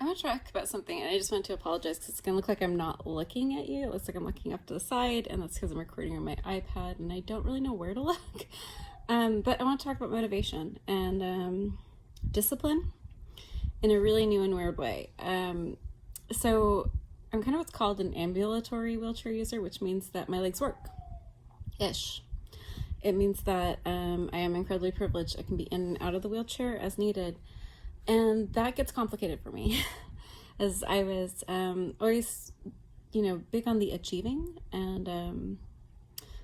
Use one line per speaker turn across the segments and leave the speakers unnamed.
I want to talk about something, and I just want to apologize because it's going to look like I'm not looking at you. It looks like I'm looking up to the side, and that's because I'm recording on my iPad, and I don't really know where to look. But I want to talk about motivation and discipline in a really new and weird way. So I'm kind of what's called an ambulatory wheelchair user, which means that my legs work-ish. It means that I am incredibly privileged. I can be in and out of the wheelchair as needed. And that gets complicated for me as I was always, big on the achieving, and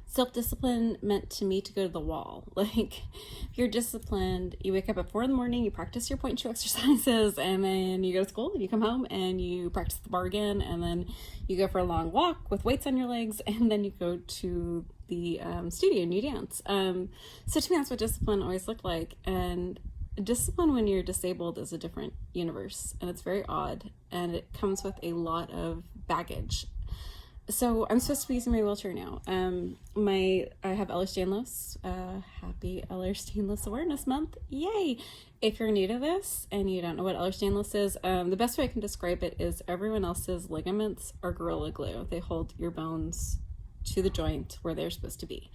self-discipline meant to me to go to the wall. Like, if you're disciplined, you wake up at 4 a.m, you practice your point and shoot exercises, and then you go to school and you come home and you practice the bar again, and then you go for a long walk with weights on your legs, and then you go to the studio and you dance. So to me, that's what discipline always looked like. And discipline when you're disabled is a different universe, and it's very odd, and it comes with a lot of baggage. So I'm supposed to be using my wheelchair now. I have Ehlers Danlos. Happy Ehlers Danlos Awareness Month. Yay! If you're new to this and you don't know what Ehlers Danlos is, the best way I can describe it is everyone else's ligaments are Gorilla Glue. They hold your bones to the joint where they're supposed to be.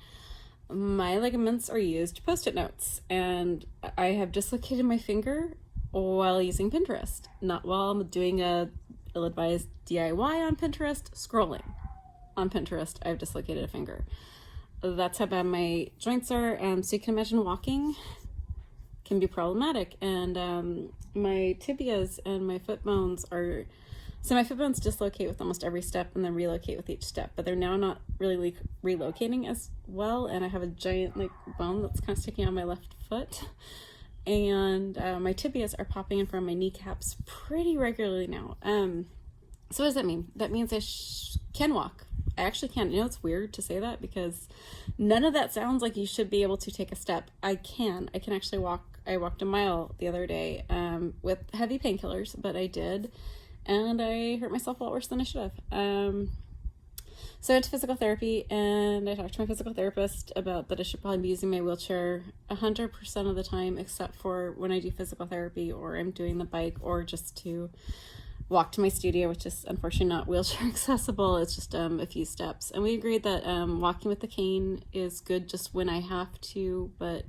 My ligaments are used Post-it notes, and I have dislocated my finger while using Pinterest, not while I'm doing a ill-advised DIY on Pinterest, scrolling on Pinterest. I've dislocated a finger. That's how bad my joints are, so you can imagine walking can be problematic, and my tibias and my foot bones are... So my foot bones dislocate with almost every step and then relocate with each step, but they're now not really relocating as well, and I have a giant bone that's kind of sticking on my left foot, and my tibias are popping in front of my kneecaps pretty regularly now. So what does that mean? That means I can walk. I actually can. It's weird to say that because none of that sounds like you should be able to take a step. I can actually walk. I walked a mile the other day with heavy painkillers, but I did. And I hurt myself a lot worse than I should have. So I went to physical therapy, and I talked to my physical therapist about that I should probably be using my wheelchair 100% of the time, except for when I do physical therapy or I'm doing the bike or just to walk to my studio, which is unfortunately not wheelchair accessible. It's just a few steps. And we agreed that walking with the cane is good just when I have to, but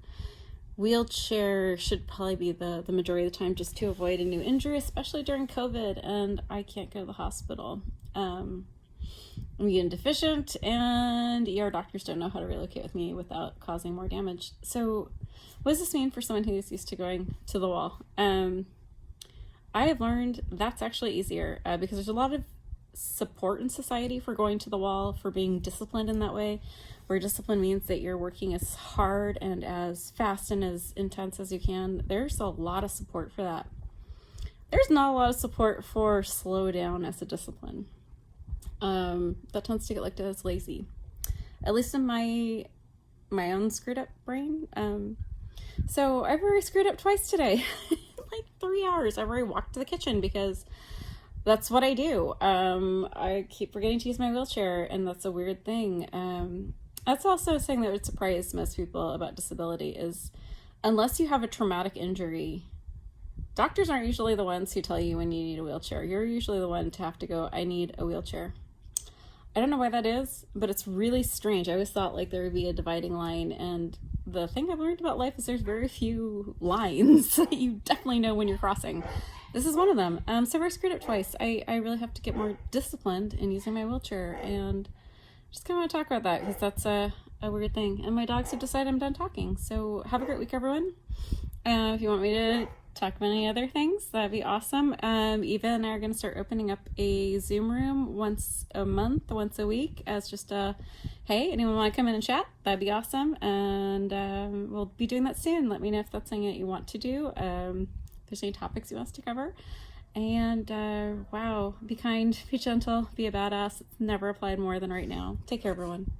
wheelchair should probably be the majority of the time, just to avoid a new injury, especially during COVID, and I can't go to the hospital. I'm immune deficient, and ER doctors don't know how to relocate with me without causing more damage. So what does this mean for someone who's used to going to the wall? I have learned that's actually easier because there's a lot of support in society for going to the wall, for being disciplined in that way, where discipline means that you're working as hard and as fast and as intense as you can. There's a lot of support for that. There's not a lot of support for slow down as a discipline. That tends to get looked at as lazy, at least in my own screwed up brain. So I've already screwed up twice today. Like 3 hours. I've already walked to the kitchen because that's what I do. I keep forgetting to use my wheelchair, and that's a weird thing. That's also a thing that would surprise most people about disability is, unless you have a traumatic injury, doctors aren't usually the ones who tell you when you need a wheelchair. You're usually the one to have to go, I need a wheelchair. I don't know why that is, but it's really strange. I always thought there would be a dividing line, and the thing I've learned about life is there's very few lines that you definitely know when you're crossing. This is one of them. So I screwed up twice. I really have to get more disciplined in using my wheelchair, and just kind of want to talk about that because that's a weird thing. And my dogs have decided I'm done talking. So have a great week, everyone. If you want me to talk about any other things, that'd be awesome. Eva and I are going to start opening up a Zoom room once a month, once a week, as just hey, anyone want to come in and chat? That'd be awesome. And we'll be doing that soon. Let me know if that's something that you want to do. If there's any topics you want us to cover. And wow, be kind, be gentle, be a badass. It's never applied more than right now. Take care, everyone.